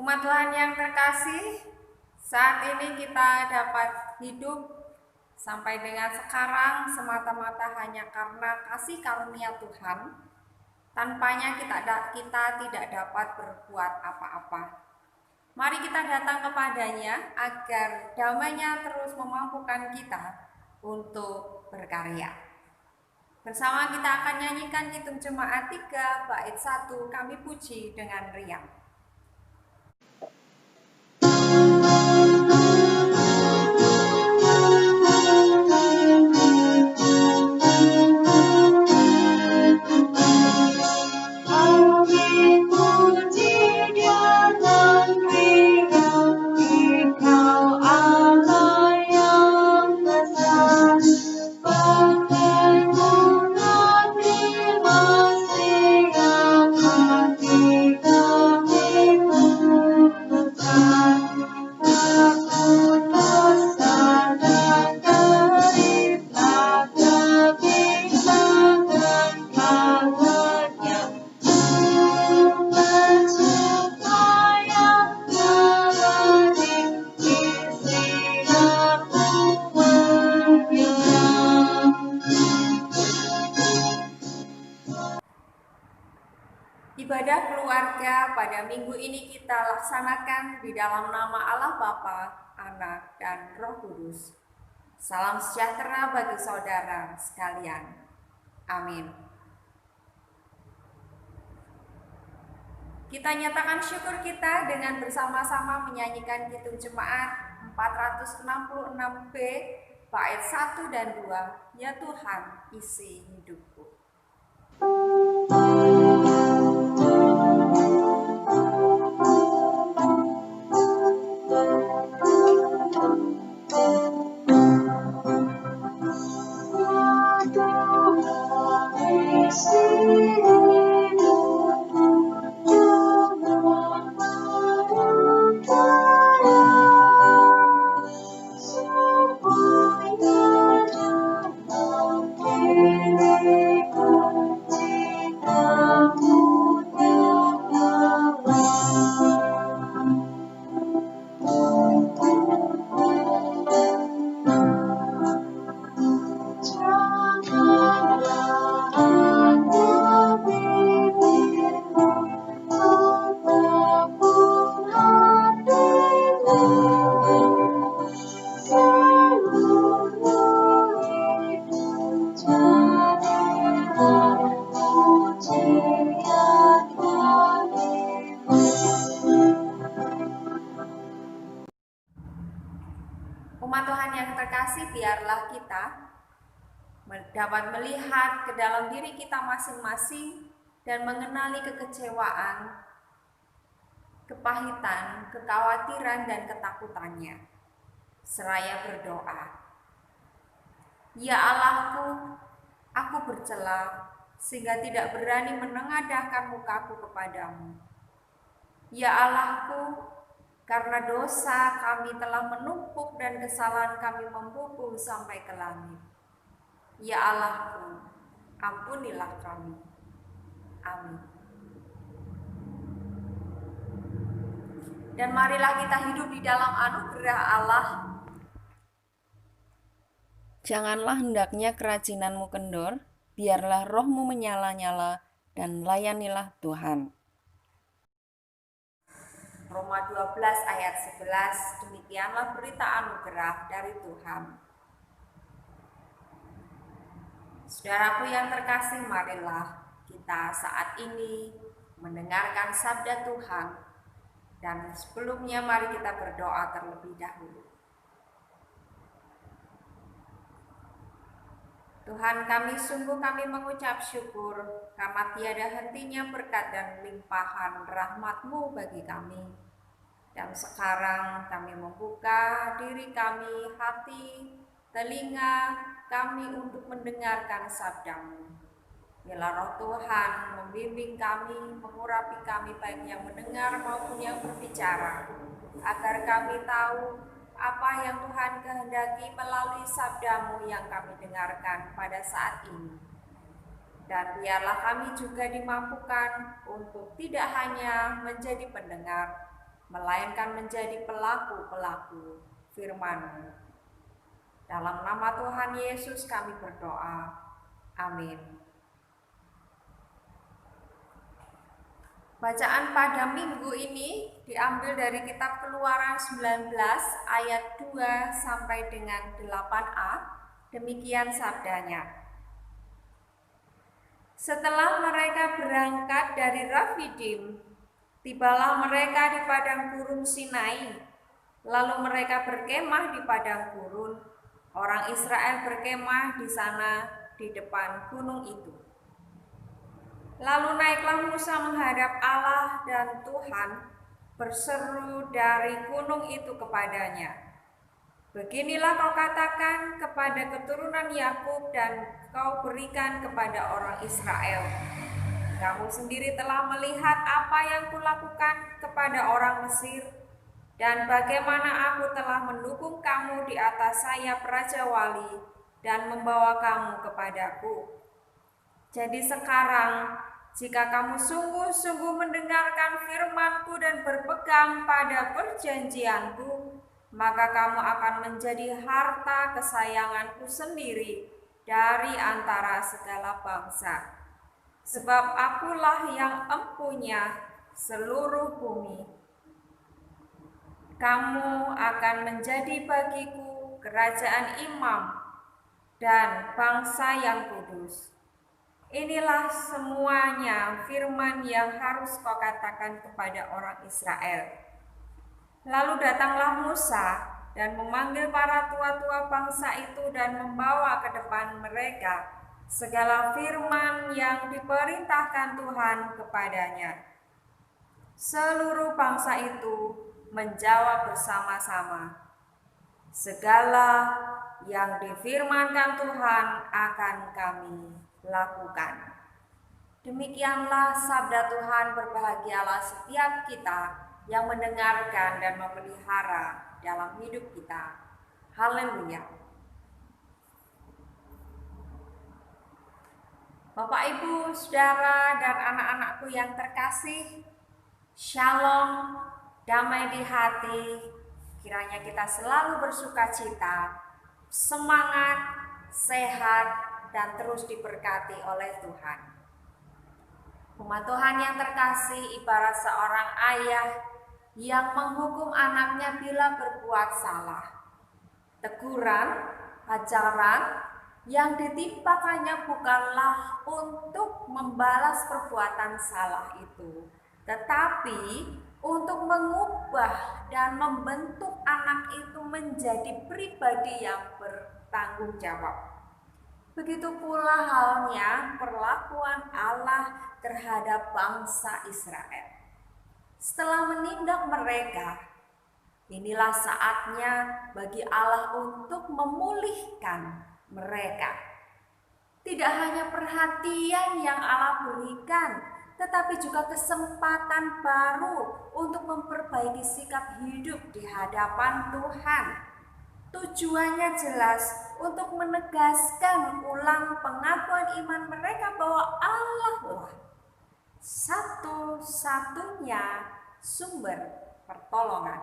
Umat Tuhan yang terkasih, saat ini kita dapat hidup sampai dengan sekarang semata-mata hanya karena kasih karunia Tuhan. Tanpanya kita tidak dapat berbuat apa-apa. Mari kita datang kepadanya agar damai-Nya terus memampukan kita untuk berkarya. Bersama kita akan nyanyikan Kidung Jemaat 3 bait 1, Kami Puji dengan riang. Ibadah keluarga pada minggu ini kita laksanakan di dalam nama Allah Bapa, Anak, dan Roh Kudus. Salam sejahtera bagi saudara sekalian. Amin. Kita nyatakan syukur kita dengan bersama-sama menyanyikan Kidung Jemaat 466B bait 1 dan 2, Ya Tuhan, isi hidupku. Umat Tuhan yang terkasih, biarlah kita dapat melihat ke dalam diri kita masing-masing dan mengenali kekecewaan, kepahitan, kekhawatiran, dan ketakutannya. Seraya berdoa, Ya Allahku, aku bercela sehingga tidak berani menengadahkan mukaku kepadamu. Ya Allahku, karena dosa kami telah menumpuk dan kesalahan kami membubung sampai ke langit. Ya Allahku, ampunilah kami. Amin. Dan marilah kita hidup di dalam anugerah Allah. Janganlah hendaknya kerajinanmu kendor, biarlah rohmu menyala-nyala, dan layanilah Tuhan. Roma 12 ayat 11, demikianlah berita anugerah dari Tuhan. Saudaraku yang terkasih, marilah kita saat ini mendengarkan sabda Tuhan. Dan sebelumnya mari kita berdoa terlebih dahulu. Tuhan kami, sungguh kami mengucap syukur karena tiada hentinya berkat dan limpahan rahmat-Mu bagi kami. Dan sekarang kami membuka diri kami, hati, telinga kami untuk mendengarkan sabda-Mu. Biarlah Roh Tuhan membimbing kami, mengurapi kami baik yang mendengar maupun yang berbicara, agar kami tahu apa yang Tuhan kehendaki melalui sabda-Mu yang kami dengarkan pada saat ini. Dan biarlah kami juga dimampukan untuk tidak hanya menjadi pendengar, melainkan menjadi pelaku-pelaku firman-Mu. Dalam nama Tuhan Yesus kami berdoa. Amin. Bacaan pada minggu ini diambil dari kitab Keluaran 19 ayat 2 sampai dengan 8a. Demikian sabdanya. Setelah mereka berangkat dari Rafidim, tibalah mereka di padang gurun Sinai. Lalu mereka berkemah di padang gurun. Orang Israel berkemah di sana di depan gunung itu. Lalu naiklah Musa menghadap Allah, dan Tuhan berseru dari gunung itu kepadanya. Beginilah kau katakan kepada keturunan Yakub dan kau berikan kepada orang Israel. Kamu sendiri telah melihat apa yang kulakukan kepada orang Mesir, dan bagaimana aku telah mendukung kamu di atas sayap Raja Wali dan membawa kamu kepadaku. Jadi sekarang, jika kamu sungguh-sungguh mendengarkan firman-Ku dan berpegang pada perjanjian-Ku, maka kamu akan menjadi harta kesayangan-Ku sendiri dari antara segala bangsa. Sebab akulah yang empunya seluruh bumi. Kamu akan menjadi bagiku kerajaan imam dan bangsa yang kudus. Inilah semuanya firman yang harus kau katakan kepada orang Israel. Lalu datanglah Musa dan memanggil para tua-tua bangsa itu dan membawa ke depan mereka segala firman yang diperintahkan Tuhan kepadanya. Seluruh bangsa itu menjawab bersama-sama, segala yang difirmankan Tuhan akan kami lakukan. Demikianlah sabda Tuhan. Berbahagialah setiap kita yang mendengarkan dan memelihara dalam hidup kita. Haleluya. Bapak, Ibu, Saudara, dan anak-anakku yang terkasih, Shalom, damai di hati. Kiranya kita selalu bersuka cita, semangat, sehat, dan terus diberkati oleh Tuhan. Umat Tuhan yang terkasih, ibarat seorang ayah yang menghukum anaknya bila berbuat salah. Teguran, ajaran yang ditimpakannya bukanlah untuk membalas perbuatan salah itu, tetapi untuk mengubah dan membentuk anak itu menjadi pribadi yang bertanggung jawab. Begitu pula halnya perlakuan Allah terhadap bangsa Israel. Setelah menindak mereka, inilah saatnya bagi Allah untuk memulihkan mereka. Tidak hanya perhatian yang Allah berikan, tetapi juga kesempatan baru untuk memperbaiki sikap hidup di hadapan Tuhan. Tujuannya jelas, untuk menegaskan ulang pengakuan iman mereka bahwa Allah lah satu-satunya sumber pertolongan.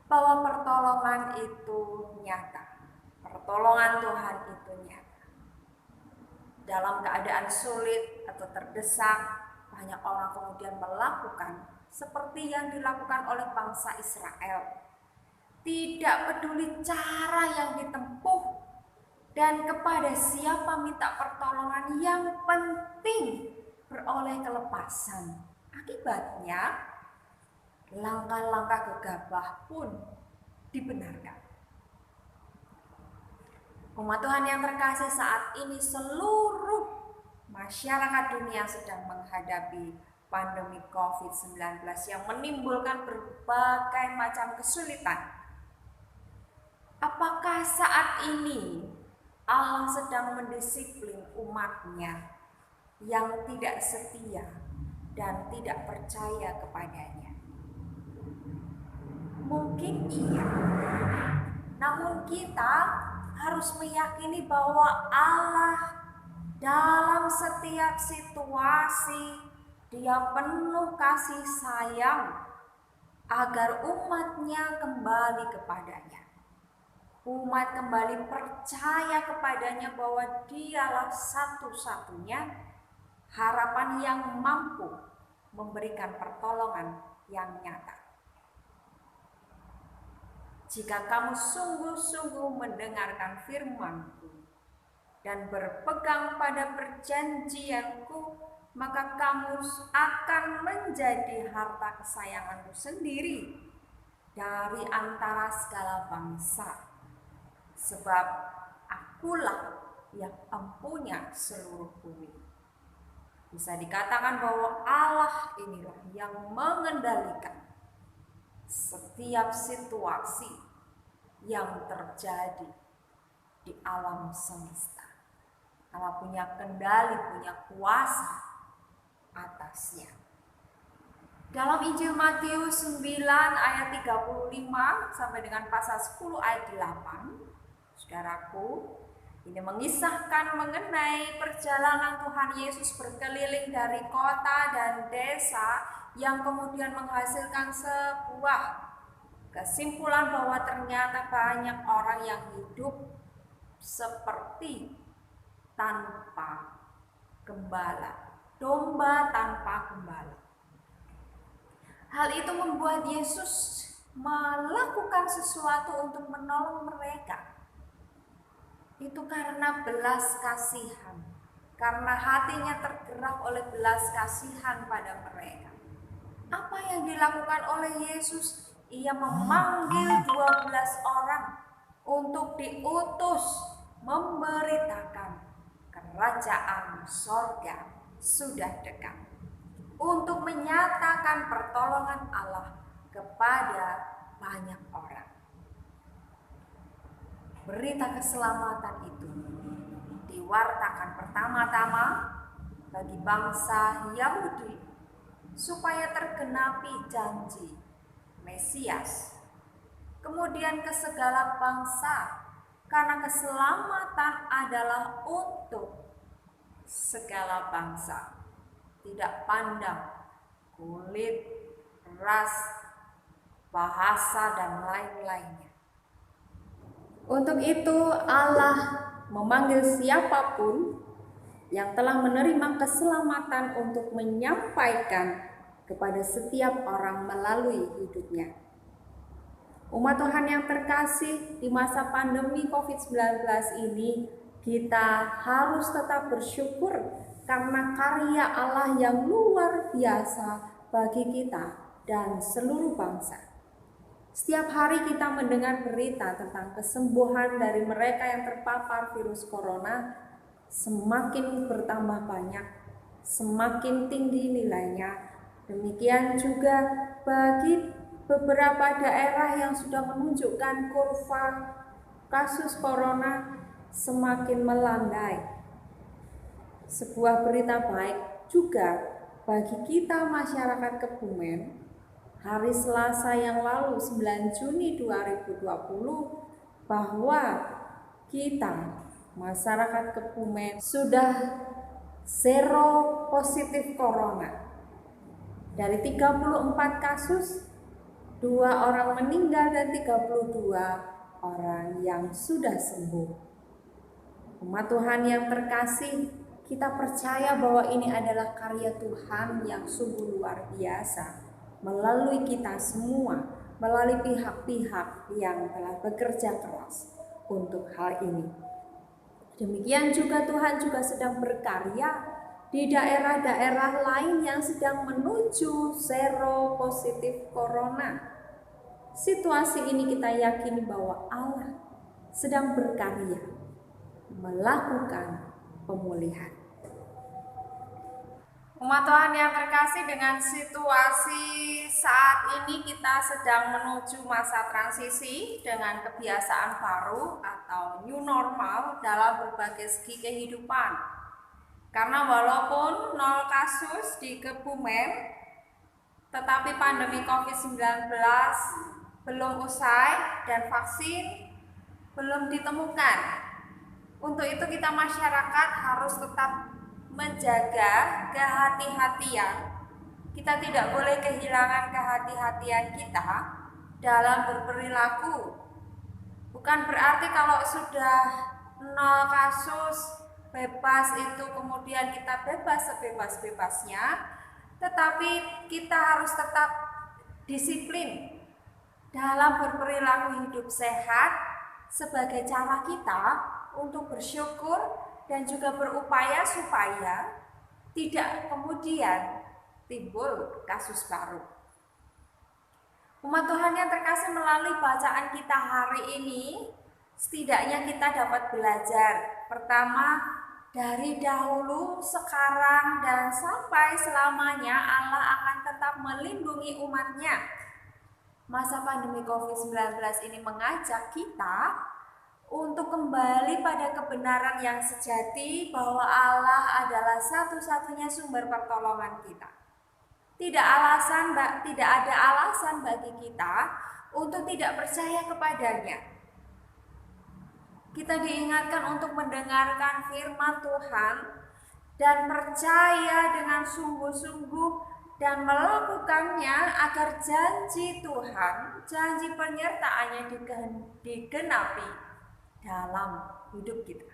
Bahwa pertolongan itu nyata. Pertolongan Tuhan itu nyata. Dalam keadaan sulit atau terdesak, banyak orang kemudian melakukan seperti yang dilakukan oleh bangsa Israel. Tidak peduli cara yang ditempuh dan kepada siapa minta pertolongan, yang penting beroleh kelepasan. Akibatnya langkah-langkah gegabah pun dibenarkan. Umat Tuhan yang terkasih, saat ini seluruh masyarakat dunia sedang menghadapi pandemi COVID-19 yang menimbulkan berbagai macam kesulitan. Apakah saat ini Allah sedang mendisiplin umatnya yang tidak setia dan tidak percaya kepadanya? Mungkin iya, namun kita harus meyakini bahwa Allah dalam setiap situasi, Dia penuh kasih sayang agar umatnya kembali kepadanya. Umat kembali percaya kepadanya bahwa dialah satu-satunya harapan yang mampu memberikan pertolongan yang nyata. Jika kamu sungguh-sungguh mendengarkan firman-Ku dan berpegang pada perjanjian-Ku, maka kamu akan menjadi harta kesayangan-Ku sendiri dari antara segala bangsa. Sebab Akulah yang empunya seluruh bumi. Bisa dikatakan bahwa Allah inilah yang mengendalikan setiap situasi yang terjadi di alam semesta. Allah punya kendali, punya kuasa atasnya. Dalam Injil Matius 9 ayat 35 sampai dengan pasal 10 ayat 8, saudaraku, ini mengisahkan mengenai perjalanan Tuhan Yesus berkeliling dari kota dan desa yang kemudian menghasilkan sebuah kesimpulan bahwa ternyata banyak orang yang hidup seperti tanpa gembala, domba tanpa gembala. Hal itu membuat Yesus melakukan sesuatu untuk menolong mereka. Itu karena belas kasihan, karena hatinya tergerak oleh belas kasihan pada mereka. Apa yang dilakukan oleh Yesus? Ia memanggil 12 orang untuk diutus memberitakan kerajaan sorga sudah dekat, untuk menyatakan pertolongan Allah kepada banyak orang. Berita keselamatan itu diwartakan pertama-tama bagi bangsa Yahudi supaya tergenapi janji Mesias. Kemudian ke segala bangsa, karena keselamatan adalah untuk segala bangsa. Tidak pandang kulit, ras, bahasa, dan lain-lainnya. Untuk itu Allah memanggil siapapun yang telah menerima keselamatan untuk menyampaikan kepada setiap orang melalui hidupnya. Umat Tuhan yang terkasih, di masa pandemi COVID-19 ini kita harus tetap bersyukur karena karya Allah yang luar biasa bagi kita dan seluruh bangsa. Setiap hari kita mendengar berita tentang kesembuhan dari mereka yang terpapar virus corona semakin bertambah banyak, semakin tinggi nilainya. Demikian juga bagi beberapa daerah yang sudah menunjukkan kurva kasus corona semakin melandai. Sebuah berita baik juga bagi kita masyarakat Kebumen. Hari Selasa yang lalu 9 Juni 2020 bahwa kita masyarakat Kebumen sudah zero positif corona. Dari 34 kasus, 2 orang meninggal dan 32 orang yang sudah sembuh. Umat Tuhan yang terkasih, kita percaya bahwa ini adalah karya Tuhan yang sungguh luar biasa melalui kita semua, melalui pihak-pihak yang telah bekerja keras untuk hal ini. Demikian juga Tuhan juga sedang berkarya di daerah-daerah lain yang sedang menuju zero positif corona. Situasi ini kita yakini bahwa Allah sedang berkarya melakukan pemulihan. Umat Tuhan yang terkasih, dengan situasi saat ini kita sedang menuju masa transisi dengan kebiasaan baru atau new normal dalam berbagai segi kehidupan. Karena walaupun 0 kasus di Kebumen, tetapi pandemi COVID-19 belum usai dan vaksin belum ditemukan. Untuk itu kita masyarakat harus tetap menjaga kehati-hatian Kita tidak boleh kehilangan kehati-hatian kita dalam berperilaku. Bukan berarti kalau sudah 0 kasus bebas itu kemudian kita bebas sebebas-bebasnya, tetapi kita harus tetap disiplin dalam berperilaku hidup sehat sebagai cara kita untuk bersyukur dan juga berupaya supaya tidak kemudian timbul kasus baru. Umat Tuhan yang terkasih, melalui bacaan kita hari ini, setidaknya kita dapat belajar. Pertama, dari dahulu, sekarang, dan sampai selamanya Allah akan tetap melindungi umatnya. Masa pandemi COVID-19 ini mengajak kita untuk kembali pada kebenaran yang sejati bahwa Allah adalah satu-satunya sumber pertolongan kita. Tidak ada alasan bagi kita untuk tidak percaya kepadanya. Kita diingatkan untuk mendengarkan firman Tuhan dan percaya dengan sungguh-sungguh dan melakukannya agar janji Tuhan, janji penyertaannya digenapi dalam hidup kita.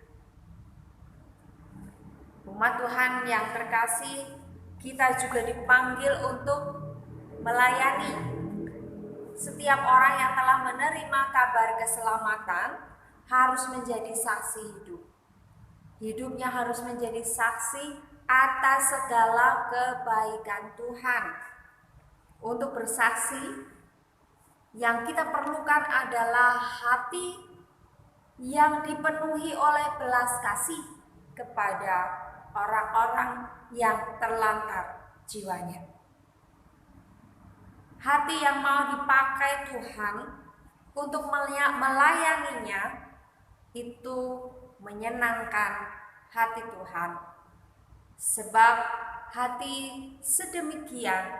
Umat Tuhan yang terkasih, kita juga dipanggil untuk melayani setiap orang yang telah menerima kabar keselamatan. Harus menjadi saksi hidup. Hidupnya harus menjadi saksi atas segala kebaikan Tuhan. Untuk bersaksi, yang kita perlukan adalah hati yang dipenuhi oleh belas kasih kepada orang-orang yang terlantar jiwanya. Hati yang mau dipakai Tuhan untuk melayaninya itu menyenangkan hati Tuhan. Sebab hati sedemikian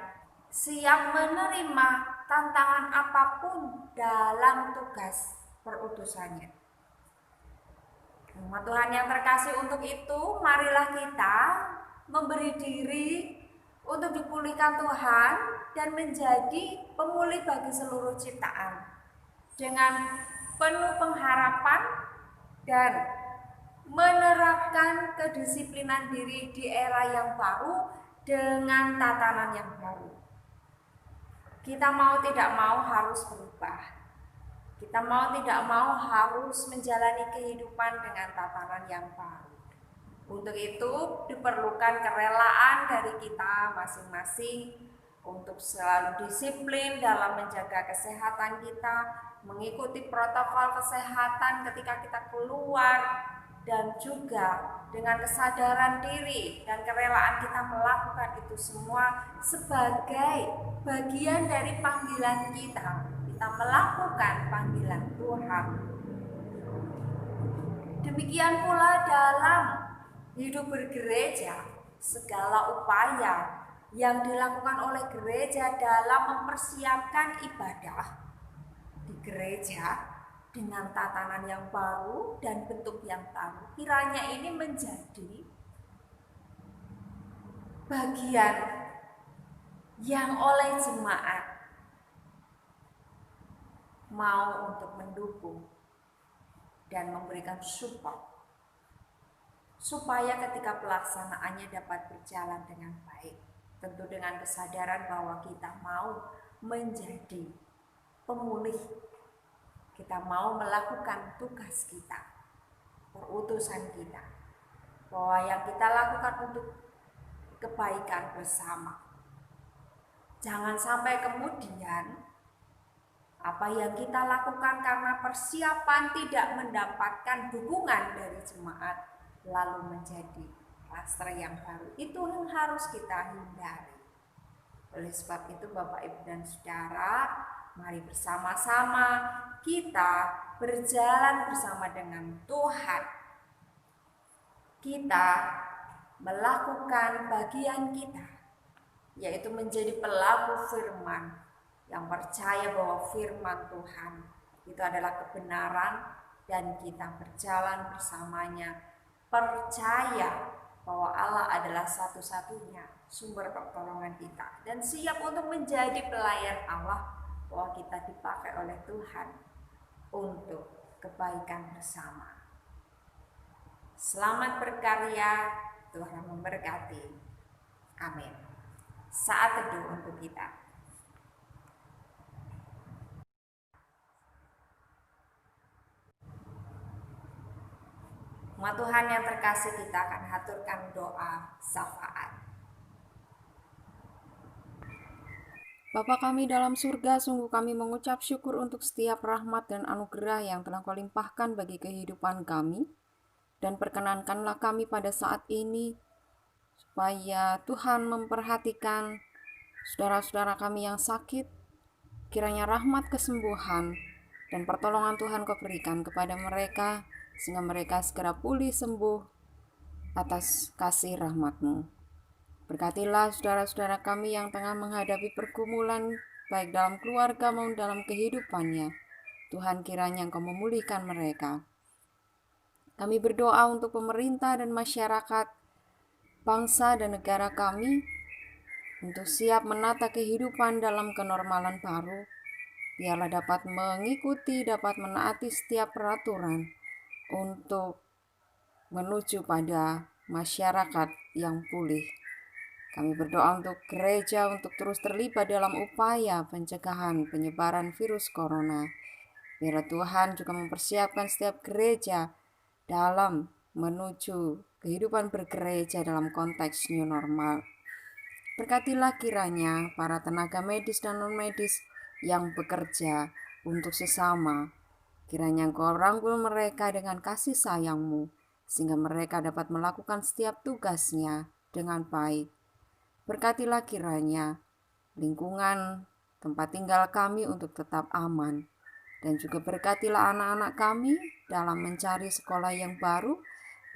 siap menerima tantangan apapun dalam tugas perutusannya. Umat Tuhan yang terkasih, untuk itu marilah kita memberi diri untuk dipulihkan Tuhan dan menjadi pemulih bagi seluruh ciptaan dengan penuh pengharapan dan menerapkan kedisiplinan diri di era yang baru dengan tatanan yang baru. Kita mau tidak mau harus berubah. Kita mau tidak mau harus menjalani kehidupan dengan tatanan yang baru. Untuk itu diperlukan kerelaan dari kita masing-masing untuk selalu disiplin dalam menjaga kesehatan kita, mengikuti protokol kesehatan ketika kita keluar, dan juga dengan kesadaran diri dan kerelaan kita melakukan itu semua sebagai bagian dari panggilan kita. Kita melakukan panggilan Tuhan. Demikian pula dalam hidup bergereja, segala upaya yang dilakukan oleh gereja dalam mempersiapkan ibadah di gereja dengan tatanan yang baru dan bentuk yang baru, kiranya ini menjadi bagian yang oleh jemaat mau untuk mendukung dan memberikan support supaya ketika pelaksanaannya dapat berjalan dengan baik. Tentu dengan kesadaran bahwa kita mau menjadi pemulih, kita mau melakukan tugas kita, perutusan kita, bahwa yang kita lakukan untuk kebaikan bersama. Jangan sampai kemudian apa yang kita lakukan karena persiapan tidak mendapatkan dukungan dari jemaat lalu menjadi klaster yang baru. Itu yang harus kita hindari. Oleh sebab itu Bapak Ibu dan Saudara, mari bersama-sama kita berjalan bersama dengan Tuhan. Kita melakukan bagian kita, yaitu menjadi pelaku firman yang percaya bahwa firman Tuhan itu adalah kebenaran dan kita berjalan bersamanya, percaya bahwa Allah adalah satu-satunya sumber pertolongan kita, dan siap untuk menjadi pelayan Allah, bahwa kita dipakai oleh Tuhan untuk kebaikan bersama. Selamat berkarya, Tuhan memberkati. Amin. Saat teduh untuk kita. Umat Tuhan yang terkasih, kita akan haturkan doa syafaat. Bapa kami dalam surga, sungguh kami mengucap syukur untuk setiap rahmat dan anugerah yang telah Kau limpahkan bagi kehidupan kami. Dan perkenankanlah kami pada saat ini, supaya Tuhan memperhatikan saudara-saudara kami yang sakit. Kiranya rahmat kesembuhan dan pertolongan Tuhan Kau berikan kepada mereka, sehingga mereka segera pulih sembuh atas kasih rahmat-Mu. Berkatilah saudara-saudara kami yang tengah menghadapi pergumulan, baik dalam keluarga maupun dalam kehidupannya. Tuhan, kiranya Engkau memulihkan mereka. Kami berdoa untuk pemerintah dan masyarakat, bangsa dan negara kami, untuk siap menata kehidupan dalam kenormalan baru. Biarlah dapat mengikuti, dapat menaati setiap peraturan untuk menuju pada masyarakat yang pulih. Kami berdoa untuk gereja untuk terus terlibat dalam upaya pencegahan penyebaran virus corona. Biar Tuhan juga mempersiapkan setiap gereja dalam menuju kehidupan bergereja dalam konteks new normal. Berkatilah kiranya para tenaga medis dan non-medis yang bekerja untuk sesama. Kiranya Engkau rangkul mereka dengan kasih sayang-Mu, sehingga mereka dapat melakukan setiap tugasnya dengan baik. Berkatilah kiranya lingkungan tempat tinggal kami untuk tetap aman. Dan juga berkatilah anak-anak kami dalam mencari sekolah yang baru,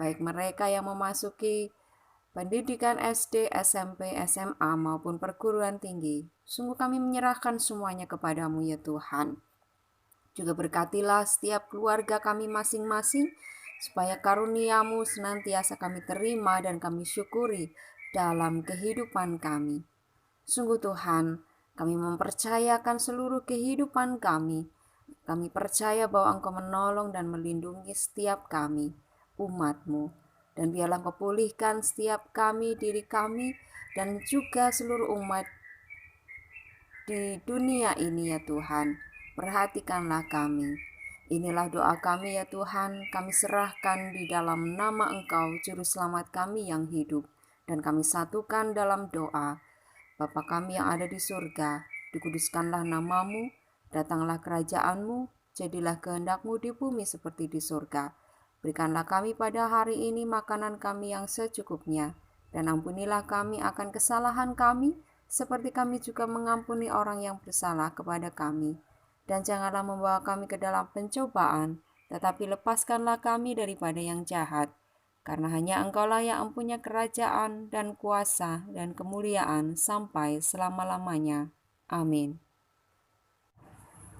baik mereka yang memasuki pendidikan SD, SMP, SMA maupun perguruan tinggi. Sungguh kami menyerahkan semuanya kepadamu ya Tuhan. Juga berkatilah setiap keluarga kami masing-masing, supaya karunia-Mu senantiasa kami terima dan kami syukuri dalam kehidupan kami. Sungguh Tuhan, kami mempercayakan seluruh kehidupan kami. Kami percaya bahwa Engkau menolong dan melindungi setiap kami, umat-Mu. Dan biarlah Engkau pulihkan setiap kami, diri kami, dan juga seluruh umat di dunia ini ya Tuhan. Perhatikanlah kami. Inilah doa kami ya Tuhan, kami serahkan di dalam nama Engkau, Juru Selamat kami yang hidup. Dan kami satukan dalam doa. Bapa kami yang ada di surga, dikuduskanlah nama-Mu, datanglah kerajaan-Mu, jadilah kehendak-Mu di bumi seperti di surga. Berikanlah kami pada hari ini makanan kami yang secukupnya, dan ampunilah kami akan kesalahan kami, seperti kami juga mengampuni orang yang bersalah kepada kami. Dan janganlah membawa kami ke dalam pencobaan, tetapi lepaskanlah kami daripada yang jahat. Karena hanya Engkaulah yang mempunyai kerajaan dan kuasa dan kemuliaan sampai selama-lamanya. Amin.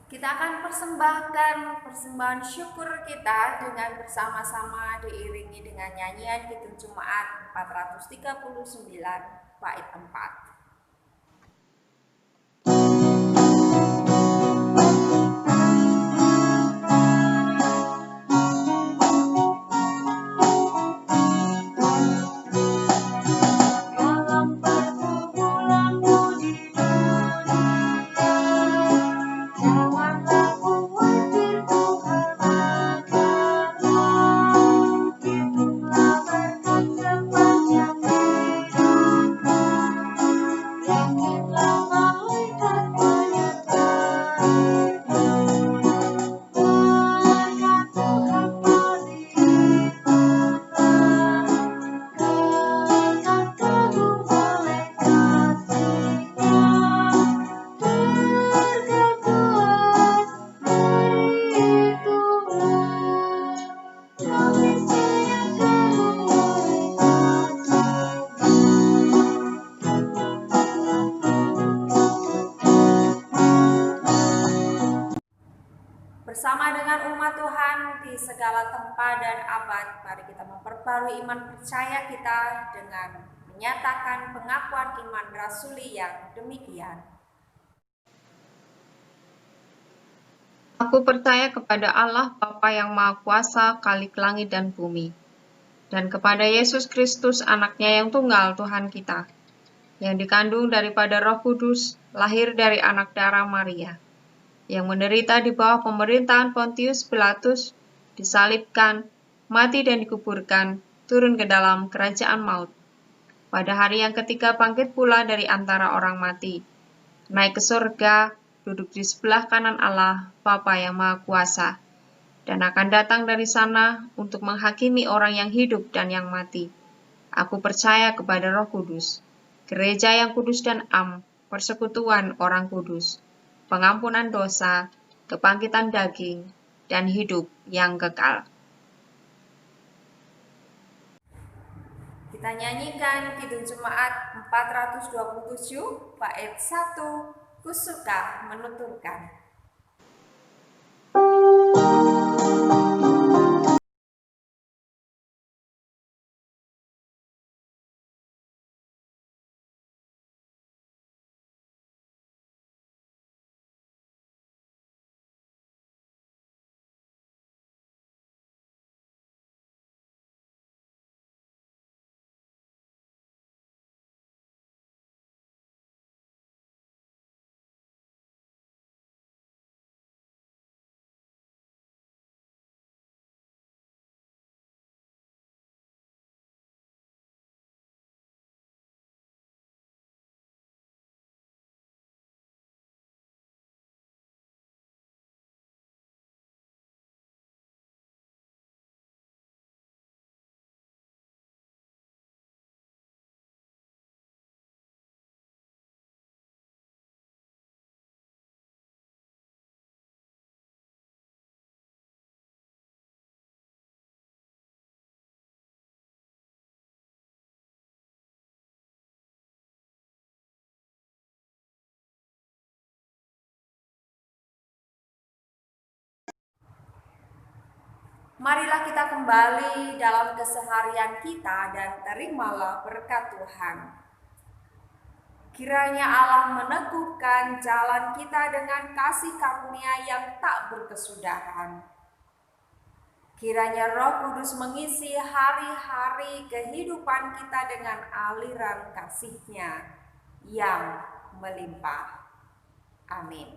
Kita akan persembahkan persembahan syukur kita dengan bersama-sama diiringi dengan nyanyian Kidung Jumat 439 bait 4. Bersama dengan umat Tuhan di segala tempat dan abad, mari kita memperbarui iman percaya kita dengan menyatakan pengakuan iman rasuli yang demikian. Aku percaya kepada Allah Bapa yang Maha Kuasa, Khalik langit dan bumi, dan kepada Yesus Kristus, anaknya yang tunggal, Tuhan kita, yang dikandung daripada Roh Kudus, lahir dari anak darah Maria, yang menderita di bawah pemerintahan Pontius Pilatus, disalibkan, mati dan dikuburkan, turun ke dalam kerajaan maut. Pada hari yang ketiga bangkit pula dari antara orang mati, naik ke surga, duduk di sebelah kanan Allah, Bapa yang Maha Kuasa, dan akan datang dari sana untuk menghakimi orang yang hidup dan yang mati. Aku percaya kepada Roh Kudus, gereja yang kudus dan am, persekutuan orang kudus, pengampunan dosa, kebangkitan daging, dan hidup yang kekal. Kita nyanyikan Kidung Jemaat 427 bait 1, Kusuka menuturkan. Marilah kita kembali dalam keseharian kita dan terimalah berkat Tuhan. Kiranya Allah meneguhkan jalan kita dengan kasih karunia yang tak berkesudahan. Kiranya Roh Kudus mengisi hari-hari kehidupan kita dengan aliran kasih-Nya yang melimpah. Amin.